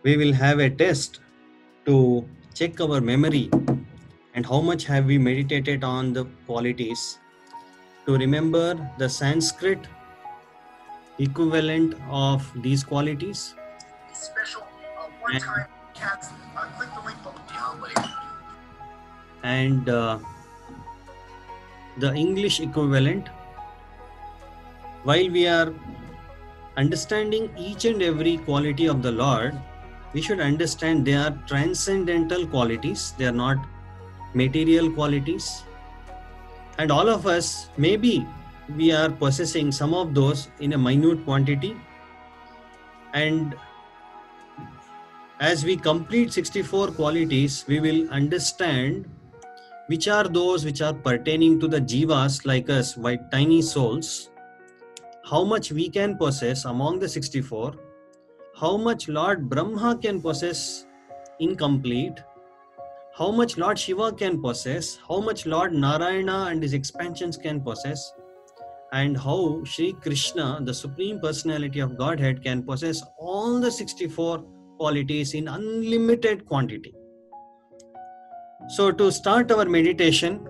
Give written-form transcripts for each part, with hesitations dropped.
we will have a test to check our memory and how much have we meditated on the qualities to remember the Sanskrit equivalent of these qualities. Special And, one-time cats. Click the link below. and the English equivalent. While we are understanding each and every quality of the Lord, we should understand they are transcendental qualities, they are not material qualities. And all of us, maybe we are possessing some of those in a minute quantity. And as we complete 64 qualities, we will understand which are those which are pertaining to the jivas like us, white tiny souls, how much we can possess among the 64, how much Lord Brahma can possess incomplete, how much Lord Shiva can possess, how much Lord Narayana and his expansions can possess, and how Sri Krishna, the Supreme Personality of Godhead, can possess all the 64 qualities in unlimited quantity. So to start our meditation,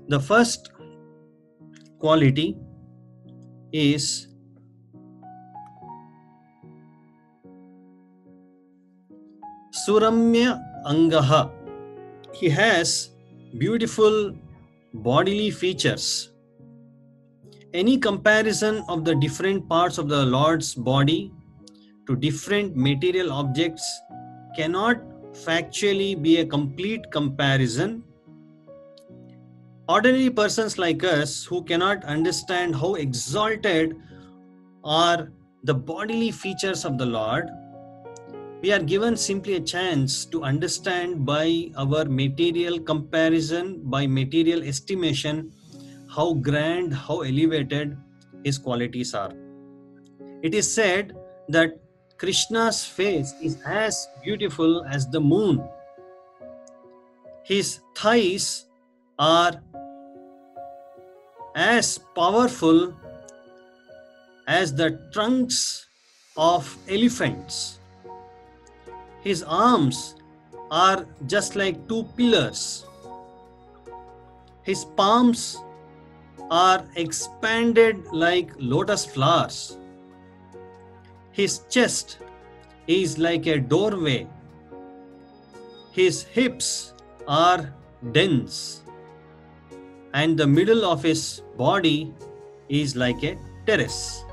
the first quality is Suramya Angaha. He has beautiful bodily features. Any comparison of the different parts of the Lord's body to different material objects cannot factually be a complete comparison. Ordinary persons like us who cannot understand how exalted are the bodily features of the Lord, we are given simply a chance to understand by our material comparison, by material estimation, how grand, how elevated his qualities are. It is said that Krishna's face is as beautiful as the moon. His thighs are as powerful as the trunks of elephants. His arms are just like two pillars. His palms are expanded like lotus flowers. His chest is like a doorway. His hips are dense, and the middle of his body is like a terrace.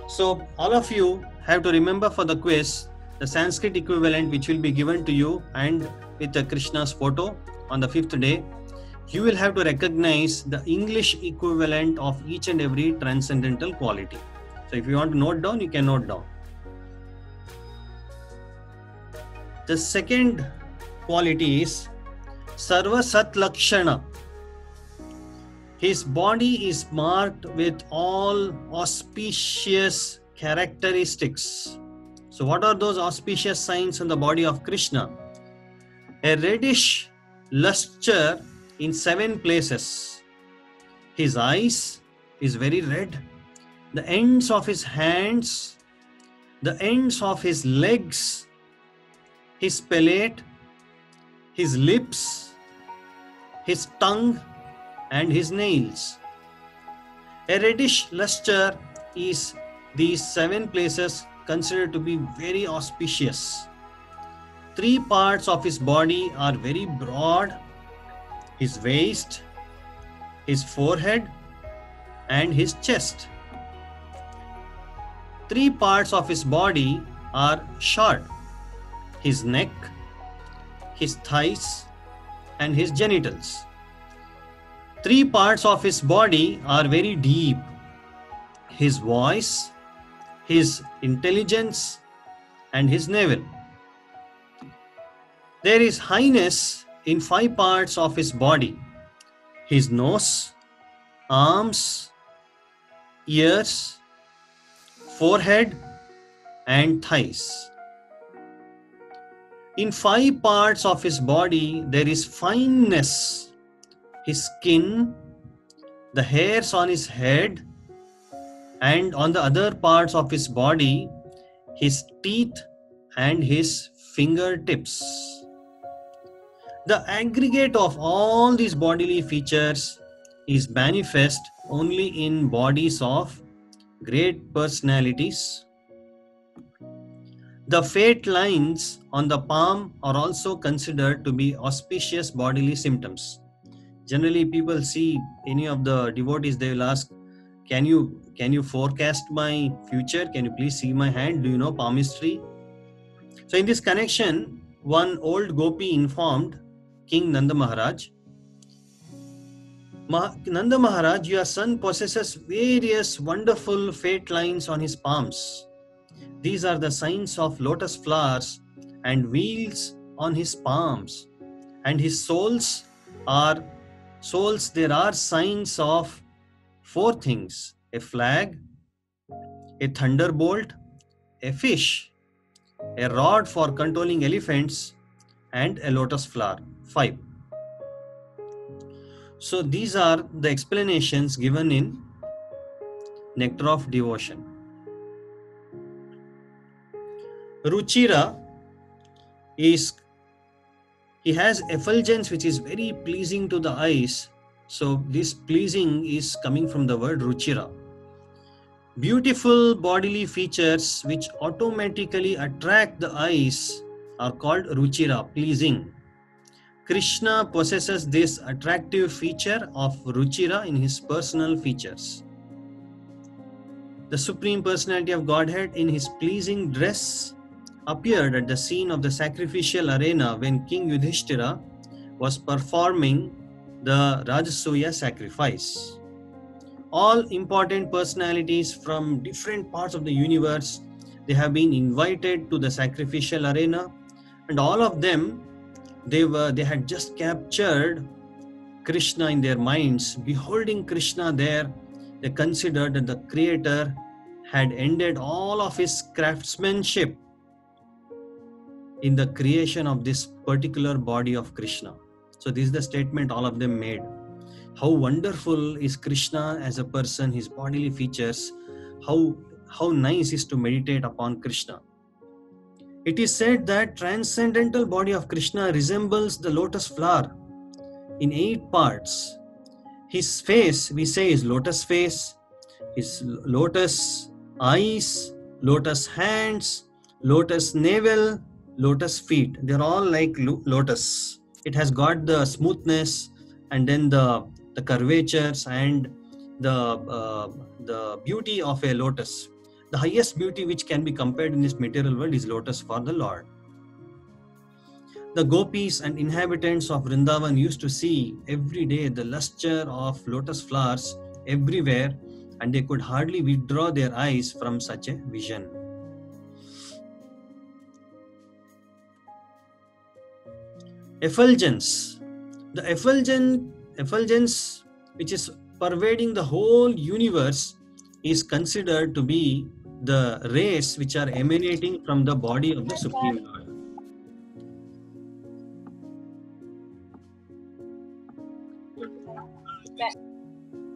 So all of you have to remember for the quiz the Sanskrit equivalent which will be given to you, and with the Krishna's photo on the 5th day, you will have to recognize the English equivalent of each and every transcendental quality. So if you want to note down, you can note down. The second quality is Sarva Sat Lakshana. His body is marked with all auspicious characteristics. So what are those auspicious signs on the body of Krishna? A reddish luster in 7 places. His eyes is very red. The ends of his hands, the ends of his legs, his palate, his lips, his tongue, and his nails. A reddish luster is these 7 places considered to be very auspicious. 3 parts of his body are very broad: his waist, his forehead, and his chest. 3 parts of his body are short: his neck, his thighs, and his genitals. 3 parts of his body are very deep: his voice, his intelligence, and his navel. There is highness in 5 parts of his body: his nose, arms, ears, forehead, and thighs. In 5 parts of his body, there is fineness: his skin, the hairs on his head, and on the other parts of his body, his teeth and his fingertips. The aggregate of all these bodily features is manifest only in bodies of great personalities. The fate lines on the palm are also considered to be auspicious bodily symptoms. Generally, people see any of the devotees, they will ask, can you forecast my future? Can you please see my hand? Do you know palmistry? So in this connection, one old gopi informed King Nanda Maharaj, Nanda Maharaj, your son possesses various wonderful fate lines on his palms. These are the signs of lotus flowers and wheels on his palms. And his soles, there are signs of 4 things: a flag, a thunderbolt, a fish, a rod for controlling elephants, and a lotus flower. 5. So these are the explanations given in Nectar of Devotion. Ruchira he has effulgence which is very pleasing to the eyes. So this pleasing is coming from the word Ruchira. Beautiful bodily features which automatically attract the eyes are called Ruchira, pleasing. Krishna possesses this attractive feature of Ruchira in his personal features. The Supreme Personality of Godhead in his pleasing dress appeared at the scene of the sacrificial arena when King Yudhishthira was performing the Rajasuya sacrifice. All important personalities from different parts of the universe, they have been invited to the sacrificial arena, and all of them, they had just captured Krishna in their minds. Beholding Krishna there, they considered that the Creator had ended all of his craftsmanship in the creation of this particular body of Krishna. So this is the statement all of them made. How wonderful is Krishna as a person, his bodily features, how nice is to meditate upon Krishna. It is said that transcendental body of Krishna resembles the lotus flower in 8 parts. His face, we say, is lotus face, his lotus eyes, lotus hands, lotus navel, lotus feet. They're all like lotus. It has got the smoothness and then the curvatures and the beauty of a lotus. The highest beauty which can be compared in this material world is lotus for the Lord. The gopis and inhabitants of Vrindavan used to see every day the lustre of lotus flowers everywhere, and they could hardly withdraw their eyes from such a vision. Effulgence. The effulgence which is pervading the whole universe is considered to be the rays which are emanating from the body of the Supreme Lord.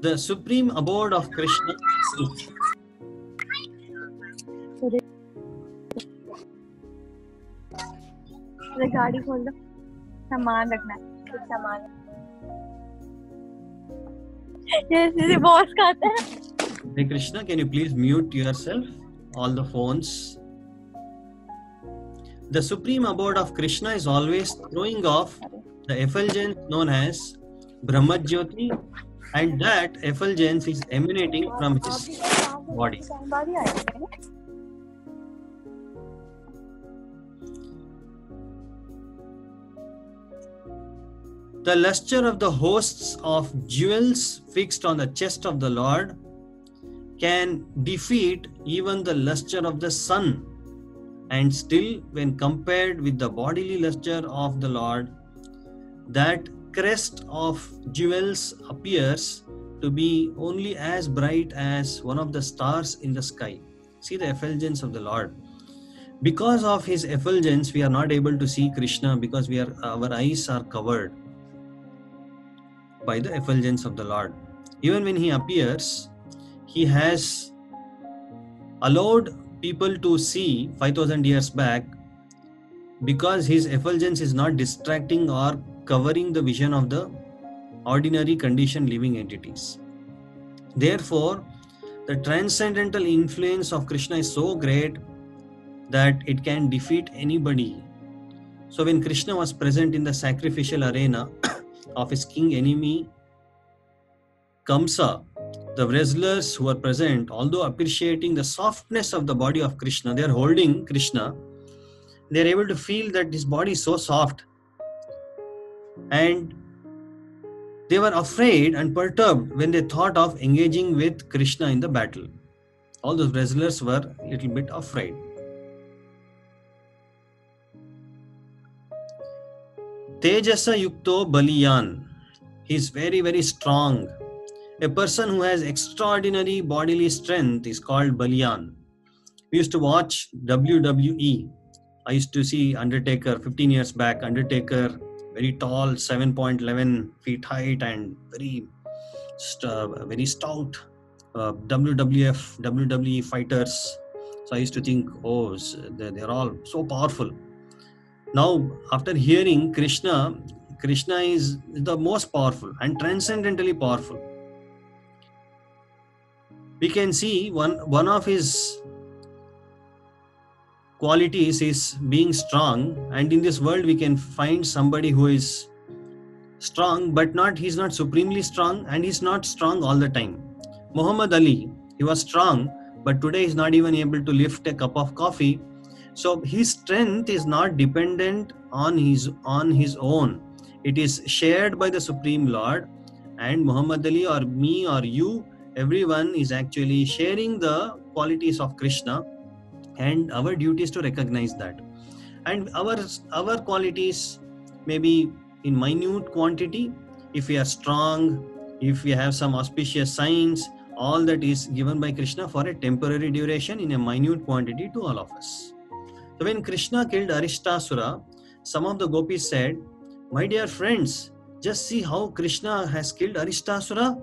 The supreme abode of Krishna is गाड़ी खोल दो, सामान रखना है, कुछ सामान जैसे boss खाता है. Hey Krishna, can you please mute yourself, all the phones? The supreme abode of Krishna is always throwing off the effulgence known as Brahmajyoti, and that effulgence is emanating from his body. The lustre of the hosts of jewels fixed on the chest of the Lord can defeat even the lustre of the sun, and still, when compared with the bodily lustre of the Lord, that crest of jewels appears to be only as bright as one of the stars in the sky. See the effulgence of the Lord. Because of his effulgence, we are not able to see Krishna because our eyes are covered by the effulgence of the Lord. Even when he appears, he has allowed people to see 5,000 years back because his effulgence is not distracting or covering the vision of the ordinary conditioned living entities. Therefore, the transcendental influence of Krishna is so great that it can defeat anybody. So when Krishna was present in the sacrificial arena of his king enemy Kamsa, the wrestlers who were present, although appreciating the softness of the body of Krishna, they are holding Krishna, they are able to feel that his body is so soft, and they were afraid and perturbed when they thought of engaging with Krishna in the battle. All those wrestlers were a little bit afraid. Tejasa Yukto Baliyan. He is very, very strong. A person who has extraordinary bodily strength is called Baliyan. We used to watch WWE. I used to see Undertaker 15 years back. Undertaker, very tall, 7.11 feet height and very stout WWF, WWE fighters. So I used to think, oh, they're all so powerful. Now, after hearing Krishna is the most powerful and transcendently powerful. We can see one of his qualities is being strong, and in this world we can find somebody who is strong, but he's not supremely strong, and he's not strong all the time. Muhammad Ali, he was strong, but today he's not even able to lift a cup of coffee. So his strength is not dependent on his own. It is shared by the Supreme Lord, and Muhammad Ali or me or you, everyone is actually sharing the qualities of Krishna, and our duty is to recognize that. And our qualities may be in minute quantity. If we are strong, if we have some auspicious signs, all that is given by Krishna for a temporary duration in a minute quantity to all of us. So when Krishna killed Aristasura, some of the gopis said, "My dear friends, just see how Krishna has killed Aristasura.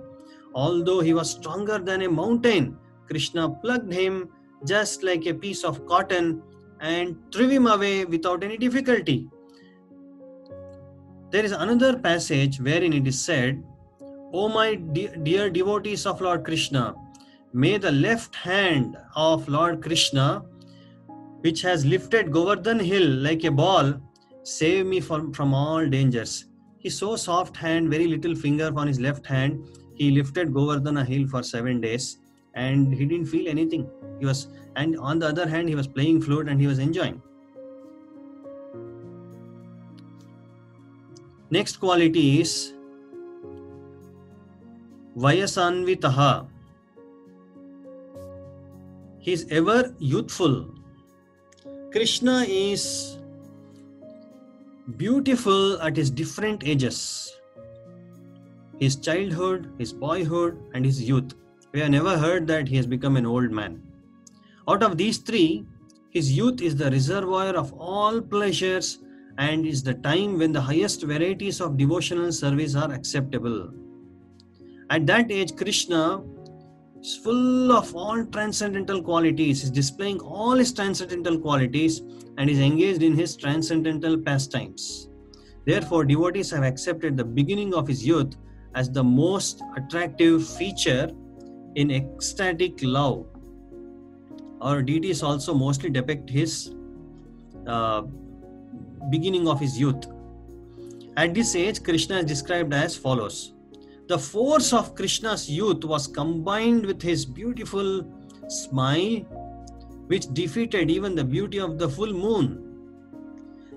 Although he was stronger than a mountain, Krishna plucked him just like a piece of cotton and threw him away without any difficulty." There is another passage wherein it is said, "O my dear devotees of Lord Krishna, may the left hand of Lord Krishna, which has lifted Govardhan hill like a ball, save me from all dangers." He so soft hand, very little finger on his left hand. He lifted Govardhana hill for 7 days and he didn't feel anything. And on the other hand, he was playing flute and he was enjoying. Next quality is Vayasanvitaha. He is ever youthful. Krishna is beautiful at his different ages. His childhood, his boyhood, and his youth. We have never heard that he has become an old man. Out of these three, his youth is the reservoir of all pleasures and is the time when the highest varieties of devotional service are acceptable. At that age, Krishna is full of all transcendental qualities, is displaying all his transcendental qualities and is engaged in his transcendental pastimes. Therefore, devotees have accepted the beginning of his youth as the most attractive feature in ecstatic love. Our deities also mostly depict his beginning of his youth. At this age, Krishna is described as follows. The force of Krishna's youth was combined with his beautiful smile, which defeated even the beauty of the full moon.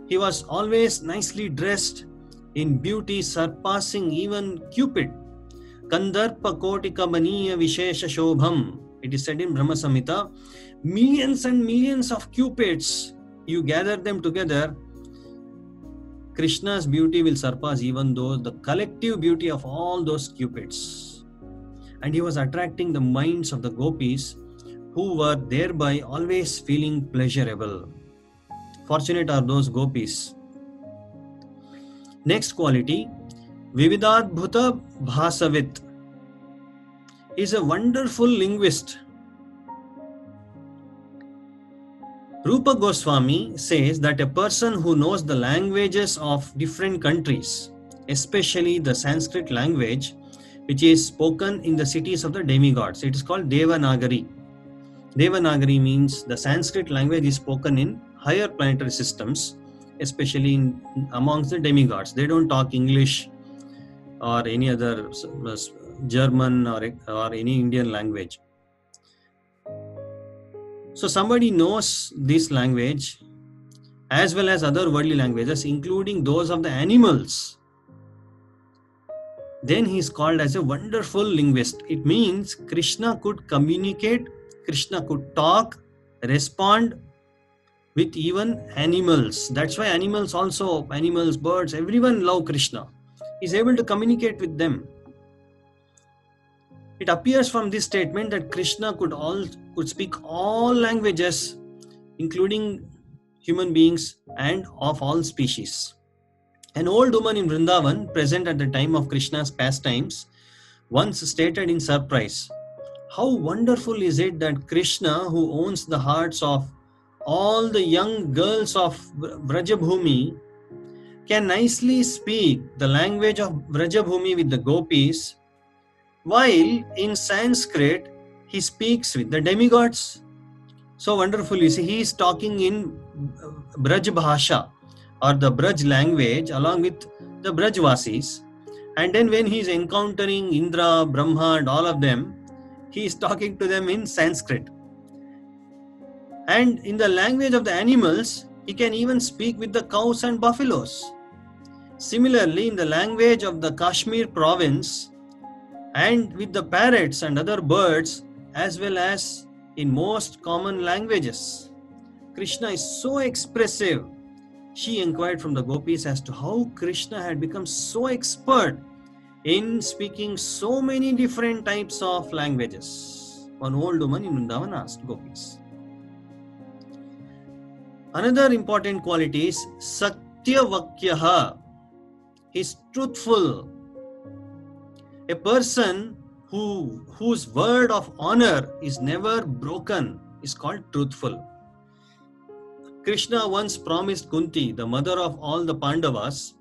He was always nicely dressed in beauty surpassing even Cupid. Kandarpa Kotika Maniya Vishesha Shobham. It is said in Brahma Samhita, millions and millions of Cupids, you gather them together, Krishna's beauty will surpass even the collective beauty of all those Cupids. And he was attracting the minds of the gopis who were thereby always feeling pleasurable. Fortunate are those gopis. Next quality, Vividadbhuta Bhasavit, is a wonderful linguist. Rupa Goswami says that a person who knows the languages of different countries, especially the Sanskrit language, which is spoken in the cities of the demigods, it is called Devanagari. Devanagari means the Sanskrit language is spoken in higher planetary systems, especially amongst the demigods. They don't talk English or any other German or any Indian language. So somebody knows this language as well as other worldly languages, including those of the animals. Then he is called as a wonderful linguist. It means Krishna could communicate, Krishna could talk, respond with even animals. That's why animals, birds, everyone love Krishna. He is able to communicate with them. It appears from this statement that Krishna could speak all languages, including human beings and of all species. An old woman in Vrindavan, present at the time of Krishna's pastimes, once stated in surprise, "How wonderful is it that Krishna, who owns the hearts of all the young girls of Vrajabhumi, can nicely speak the language of Vrajabhumi with the gopis, while in Sanskrit he speaks with the demigods." So wonderful, you see, he is talking in Braj Bhasha or the Braj language along with the Brajvasis, and then when he is encountering Indra, Brahma and all of them, he is talking to them in Sanskrit. And in the language of the animals, he can even speak with the cows and buffaloes. Similarly, in the language of the Kashmir province and with the parrots and other birds, as well as in most common languages, Krishna is so expressive. She inquired from the gopis as to how Krishna had become so expert in speaking so many different types of languages. One old woman in Vrindavan asked gopis. Another important quality is Satyavakyaha. He is truthful. A person whose word of honor is never broken is called truthful. Krishna once promised Kunti, the mother of all the Pandavas,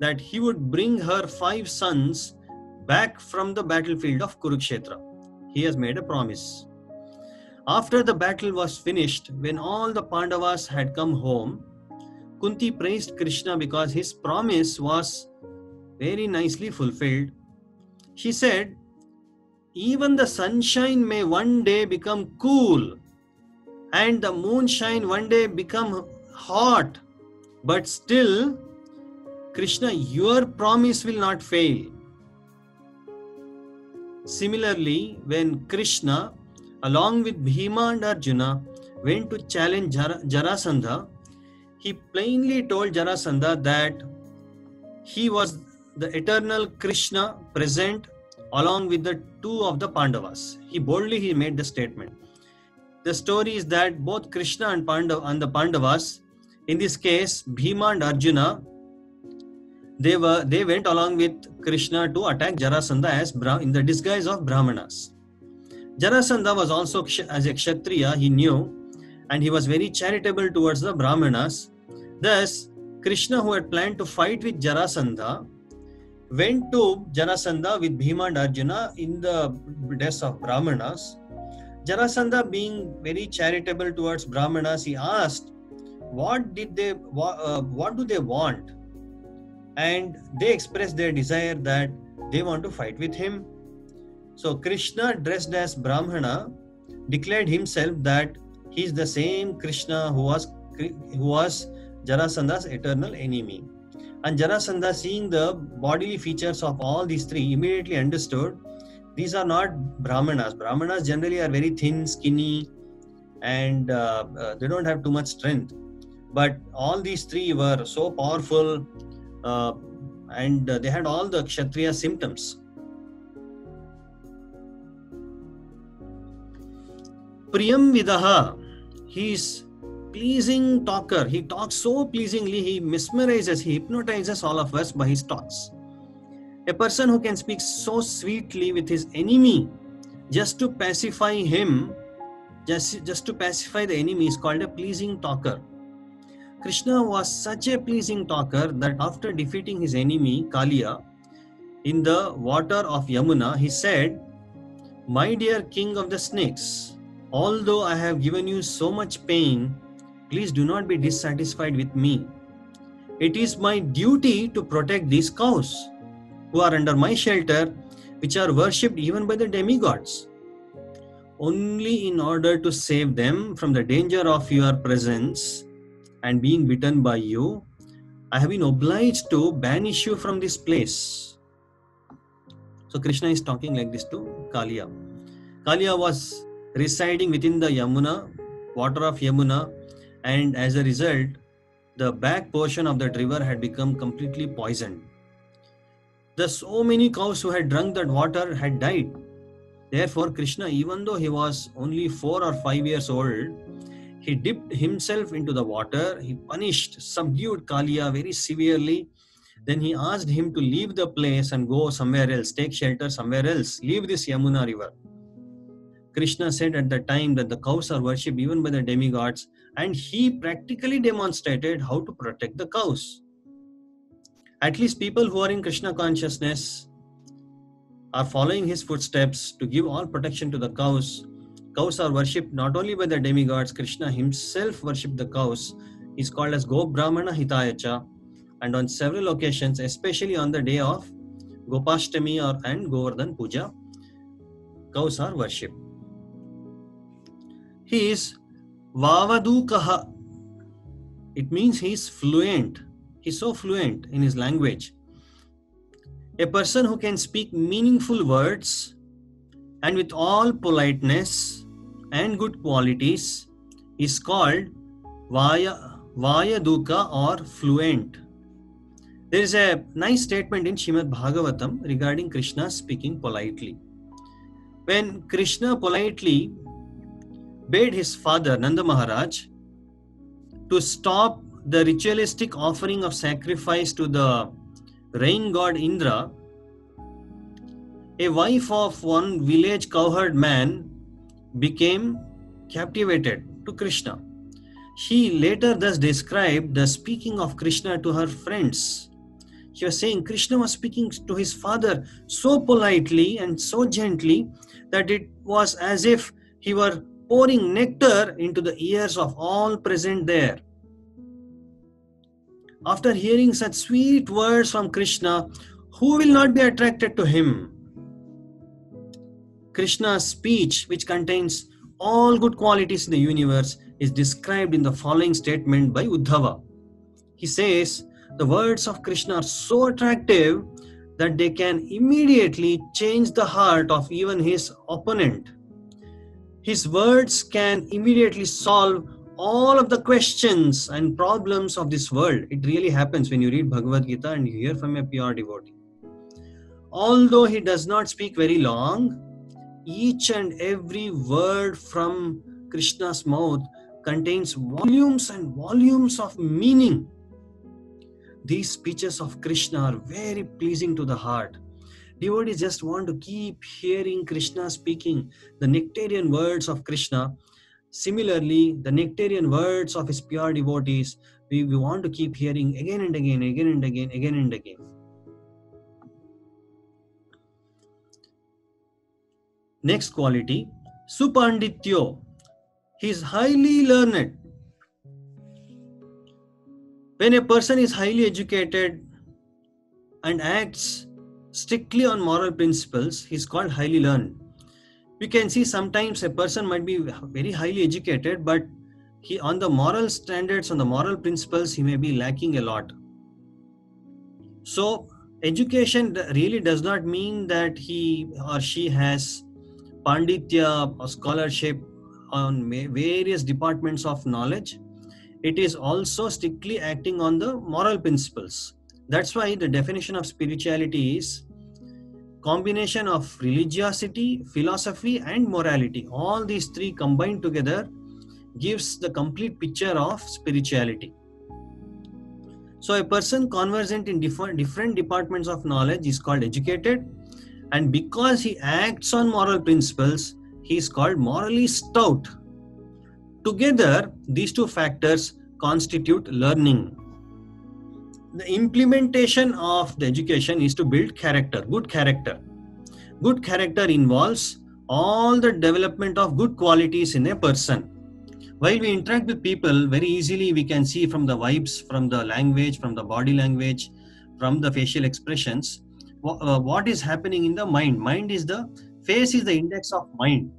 that he would bring her 5 sons back from the battlefield of Kurukshetra. He has made a promise. After the battle was finished, when all the Pandavas had come home, Kunti praised Krishna because his promise was very nicely fulfilled. She said, "Even the sunshine may one day become cool and the moonshine one day become hot, but still, Krishna, your promise will not fail." Similarly, when Krishna, along with Bhima and Arjuna, went to challenge Jarasandha, he plainly told Jarasandha that he was the eternal Krishna present along with the 2 of the Pandavas. He boldly made the statement. The story is that both Krishna and the Pandavas, in this case Bhima and Arjuna, they went along with Krishna to attack Jarasandha in the disguise of Brahmanas. Jarasandha was also, as a Kshatriya, he knew, and he was very charitable towards the Brahmanas. Thus, Krishna, who had planned to fight with Jarasandha, went to Jarasandha with Bhima and Arjuna in the dress of Brahmanas. Jarasandha, being very charitable towards Brahmanas, he asked, what do they want? And they expressed their desire that they want to fight with him. So Krishna, dressed as Brahmana, declared himself that he is the same Krishna who was Jarasandha's eternal enemy. And Jarasandha, seeing the bodily features of all these 3, immediately understood these are not Brahmanas. Brahmanas generally are very thin, skinny, and they don't have too much strength. But all these 3 were so powerful and they had all the Kshatriya symptoms. Priyam Vidaha, he is pleasing talker. He talks so pleasingly, he mesmerizes, he hypnotizes all of us by his talks. A person who can speak so sweetly with his enemy just to pacify him just to pacify the enemy is called a pleasing talker. Krishna was such a pleasing talker that after defeating his enemy Kaliya in the water of Yamuna, he said, "My dear king of the snakes, although I have given you so much pain, please do not be dissatisfied with me. It is my duty to protect these cows who are under my shelter, which are worshipped even by the demigods. Only in order to save them from the danger of your presence and being bitten by you, I have been obliged to banish you from this place." So Krishna is talking like this to Kaliya. Kaliya was residing within the Yamuna, water of Yamuna, and as a result, the back portion of that river had become completely poisoned. So many cows who had drunk that water had died. Therefore, Krishna, even though he was only 4 or 5 years old, he dipped himself into the water. He punished, subdued Kaliya very severely. Then he asked him to leave the place and go somewhere else, take shelter somewhere else, leave this Yamuna river. Krishna said at the time that the cows are worshipped even by the demigods, and he practically demonstrated how to protect the cows. At least people who are in Krishna consciousness are following his footsteps to give all protection to the cows. Cows are worshipped not only by the demigods, Krishna himself worshipped the cows. He's called as Go Brahmana Hitayacha, and on several occasions, especially on the day of Gopashtami and Govardhan Puja, cows are worshipped. He is Vavadukaha. It means he is fluent. He's so fluent in his language. A person who can speak meaningful words and with all politeness and good qualities is called Vayaduka or fluent. There is a nice statement in Srimad Bhagavatam regarding Krishna speaking politely. When Krishna politely bade his father Nanda Maharaj to stop the ritualistic offering of sacrifice to the rain god Indra, a wife of one village cowherd man became captivated to Krishna. She later thus described the speaking of Krishna to her friends. She was saying Krishna was speaking to his father so politely and so gently that it was as if he were pouring nectar into the ears of all present there. After hearing such sweet words from Krishna, who will not be attracted to him? Krishna's speech, which contains all good qualities in the universe, is described in the following statement by Uddhava. He says, the words of Krishna are so attractive that they can immediately change the heart of even his opponent. His words can immediately solve all of the questions and problems of this world. It really happens when you read Bhagavad Gita and you hear from a pure devotee. Although he does not speak very long, each and every word from Krishna's mouth contains volumes and volumes of meaning. These speeches of Krishna are very pleasing to the heart. Devotees just want to keep hearing Krishna speaking the nectarian words of Krishna. Similarly, the nectarian words of his pure devotees, we want to keep hearing again and again, again and again, again and again. Next quality, Supandityo. He is highly learned. When a person is highly educated and acts strictly on moral principles, he is called highly learned. We can see sometimes a person might be very highly educated, but he on the moral standards, on the moral principles, he may be lacking a lot. So education really does not mean that he or she has panditya or scholarship on various departments of knowledge. It is also strictly acting on the moral principles. That's why the definition of spirituality is combination of religiosity, philosophy and morality. All these three combined together gives the complete picture of spirituality. So a person conversant in different departments of knowledge is called educated, and because he acts on moral principles, he is called morally stout. together, these two factors constitute learning. The implementation of the education is to build character, good character. Good character involves all the development of good qualities in a person. While we interact with people, very easily we can see from the vibes, from the language, from the body language, from the facial expressions, what is happening in the mind. Face is the index of mind.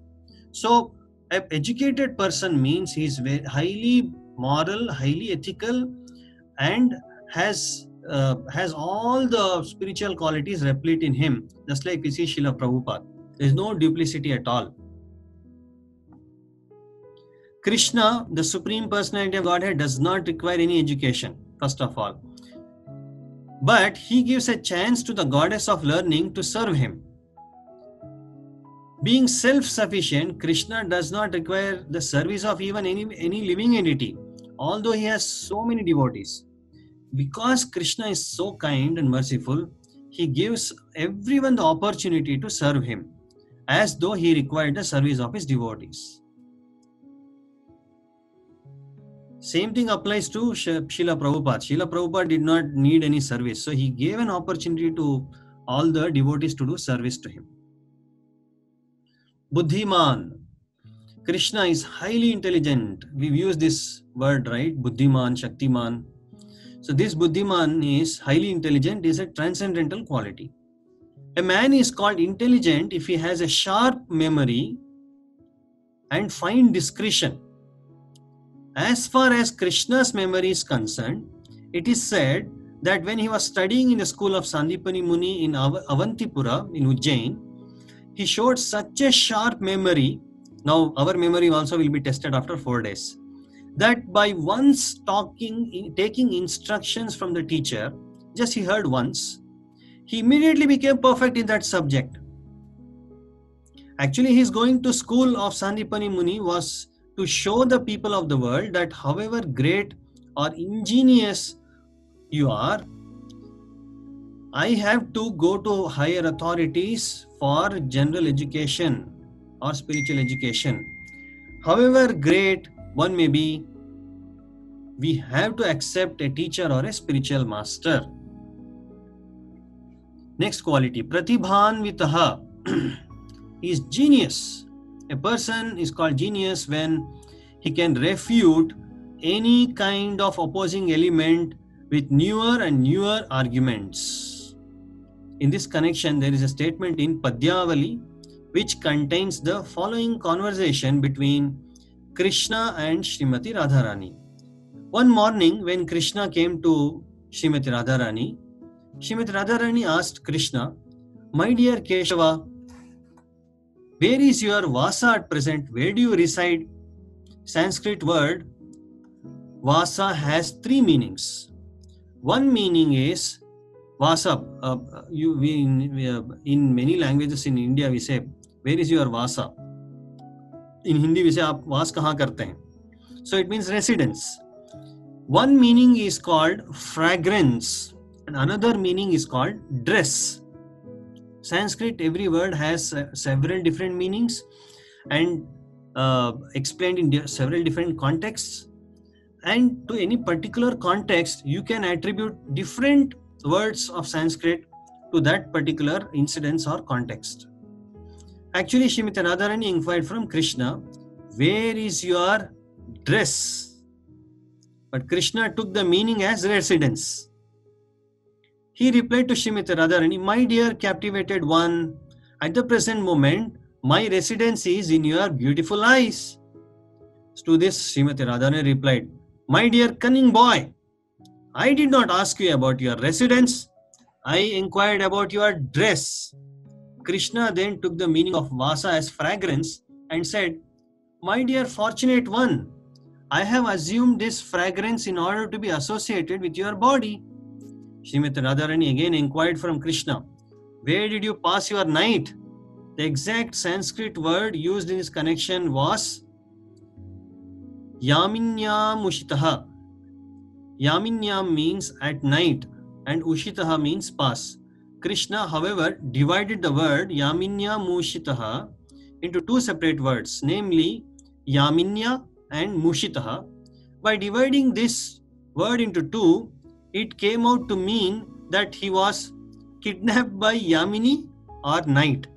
So an educated person means he is very highly moral, highly ethical, and has all the spiritual qualities replete in him, just like we see Srila Prabhupada. There is no duplicity at all. Krishna, the Supreme Personality of Godhead, does not require any education, first of all. But he gives a chance to the goddess of learning to serve him. Being self-sufficient, Krishna does not require the service of even any living entity, although he has so many devotees. Because Krishna is so kind and merciful, he gives everyone the opportunity to serve him, as though he required the service of his devotees. Same thing applies to Srila Prabhupada. Srila Prabhupada did not need any service, so he gave an opportunity to all the devotees to do service to him. Buddhiman. Krishna is highly intelligent. We've used this word, right? Buddhiman, Shaktiman. So this Buddhiman is highly intelligent, is a transcendental quality. A man is called intelligent if he has a sharp memory and fine discretion. As far as Krishna's memory is concerned, it is said that when he was studying in the school of Sandipani Muni in Avantipura, in Ujjain, he showed such a sharp memory. Now our memory also will be tested after 4 days. That by once taking instructions from the teacher, just he heard once, he immediately became perfect in that subject. Actually, his going to school of Sandipani Muni was to show the people of the world that however great or ingenious you are, I have to go to higher authorities for general education or spiritual education. However great one may be, we have to accept a teacher or a spiritual master. Next quality, Pratibhanvitaha, is genius. A person is called genius when he can refute any kind of opposing element with newer and newer arguments. In this connection, there is a statement in Padyavali which contains the following conversation between Krishna and Srimati Radharani. One morning when Krishna came to Srimati Radharani, Srimati Radharani asked Krishna, "My dear Keshava, where is your Vasa at present? Where do you reside?" Sanskrit word Vasa has 3 meanings. One meaning is Vasa. In many languages in India we say, "Where is your Vasa?" In Hindi we say, "Aap vas kahan karte hain?" So it means residence. One meaning is called fragrance and another meaning is called dress. Sanskrit, every word has several different meanings and explained in several different contexts. And to any particular context, you can attribute different words of Sanskrit to that particular incidence or context. Actually, Srimati Radharani inquired from Krishna, "Where is your dress?" But Krishna took the meaning as residence. He replied to Srimati Radharani, "My dear captivated one, at the present moment, my residence is in your beautiful eyes." To this, Srimati Radharani replied, "My dear cunning boy, I did not ask you about your residence. I inquired about your dress." Krishna then took the meaning of Vasa as fragrance and said, "My dear fortunate one, I have assumed this fragrance in order to be associated with your body." Srimati Radharani again inquired from Krishna, "Where did you pass your night?" The exact Sanskrit word used in this connection was Yaminyam Ushitaha. Yaminyam means at night and Ushitaha means pass. Krishna, however, divided the word Yaminyam Ushitaha into 2 separate words, namely Yaminya and Mushitaha. By dividing this word into two, it came out to mean that he was kidnapped by Yamini or night.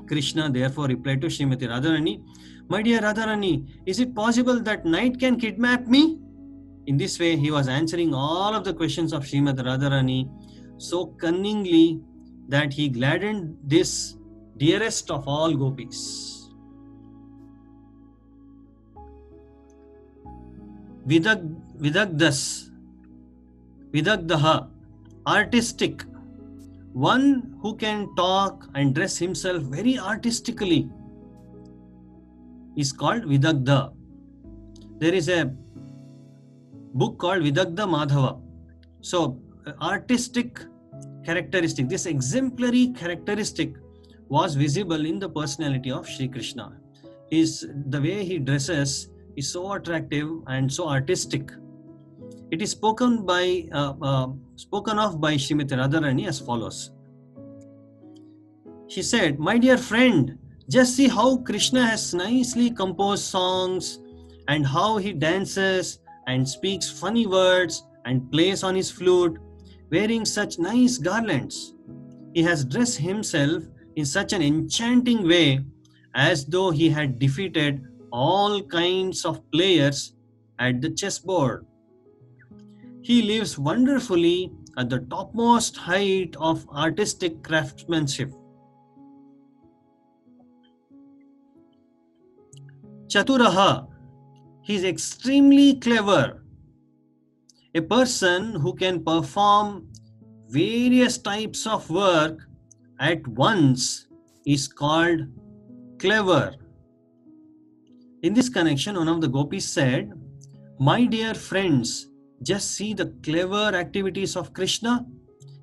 Krishna therefore replied to Srimati Radharani, "My dear Radharani, is it possible that night can kidnap me?" In this way, he was answering all of the questions of Srimati Radharani so cunningly that he gladdened this dearest of all gopis. Vidagdaha, artistic. One who can talk and dress himself very artistically is called Vidagdha. There is a book called Vidagdha Madhava. So, artistic characteristic, this exemplary characteristic was visible in the personality of Sri Krishna. The way he dresses is so attractive and so artistic. It is spoken of by Srimati Radharani as follows. She said, "My dear friend, just see how Krishna has nicely composed songs and how he dances and speaks funny words and plays on his flute, wearing such nice garlands. He has dressed himself in such an enchanting way as though he had defeated all kinds of players at the chessboard. He lives wonderfully at the topmost height of artistic craftsmanship. Chaturaha, he is extremely clever. A person who can perform various types of work at once is called clever." In this connection, one of the gopis said, "My dear friends, just see the clever activities of Krishna.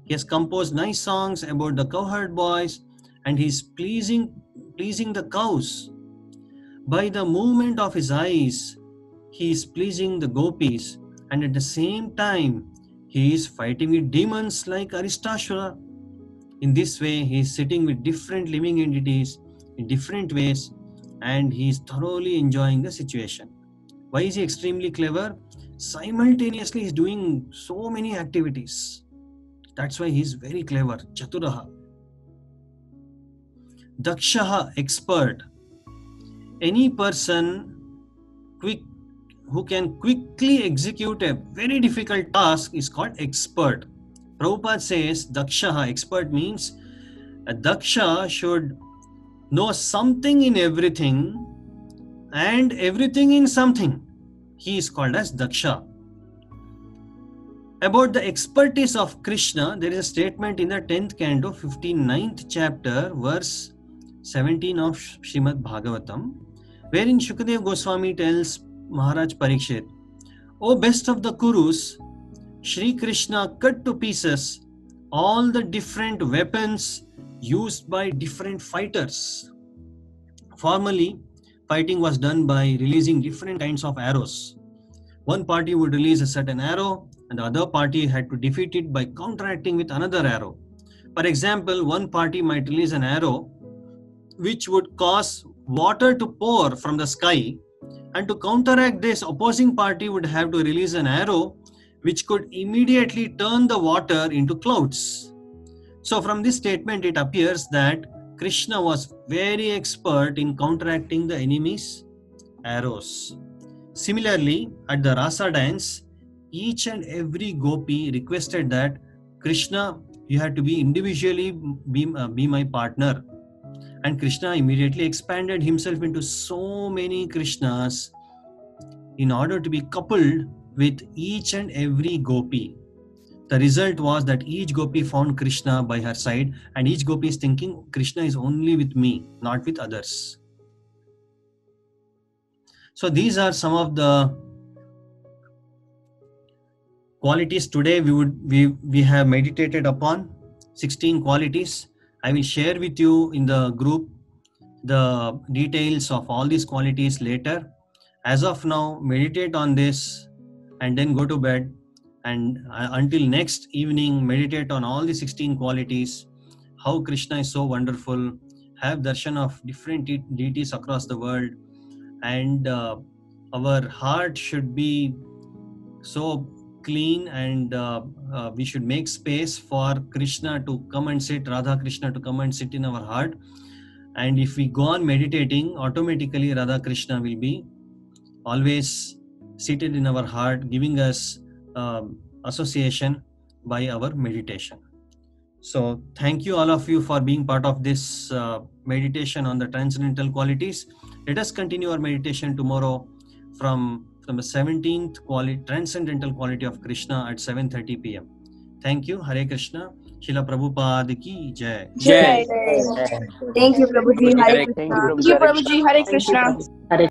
He has composed nice songs about the cowherd boys and he is pleasing the cows. By the movement of his eyes, he is pleasing the gopis, and at the same time, he is fighting with demons like Aristashvara. In this way, he is sitting with different living entities in different ways, and he is thoroughly enjoying the situation." Why is he extremely clever? Simultaneously, he is doing so many activities. That's why he is very clever. Chaturaha. Dakshaha, expert. Any person who can quickly execute a very difficult task is called expert. Prabhupada says Dakshaha, expert means a Daksha should know something in everything and everything in something. He is called as Daksha. About the expertise of Krishna, there is a statement in the 10th canto, 59th chapter, verse 17 of Srimad Bhagavatam, wherein Shukadeva Goswami tells Maharaj Parikshit, "O best of the Kurus, Shri Krishna cut to pieces all the different weapons used by different fighters. Formerly, fighting was done by releasing different kinds of arrows. One party would release a certain arrow and the other party had to defeat it by counteracting with another arrow. For example, one party might release an arrow which would cause water to pour from the sky, and to counteract this, opposing party would have to release an arrow which could immediately turn the water into clouds." So from this statement, it appears that Krishna was very expert in counteracting the enemy's arrows. Similarly, at the Rasa dance, each and every gopi requested that, "Krishna, you have to be individually be my partner." And Krishna immediately expanded himself into so many Krishnas in order to be coupled with each and every gopi. The result was that each gopi found Krishna by her side, and each gopi is thinking, "Krishna is only with me, not with others." So these are some of the qualities today we have meditated upon, 16 qualities. I will share with you in the group the details of all these qualities later. As of now, meditate on this and then go to bed, and until next evening, meditate on all the 16 qualities, how Krishna is so wonderful, have darshan of different deities across the world, and our heart should be so clean, and we should make space for Krishna to come and sit, Radha Krishna to come and sit in our heart. And if we go on meditating, automatically Radha Krishna will be always seated in our heart, giving us association by our meditation. So thank you all of you for being part of this meditation on the transcendental qualities. Let us continue our meditation tomorrow from the 17th transcendental quality of Krishna at 7:30 p.m. Thank you. Hare Krishna. Srila Prabhupada ki jai. Jai. Thank you, Prabhuji. Hare Thank you, Krishna. Prabhuji. Hare Krishna. Hare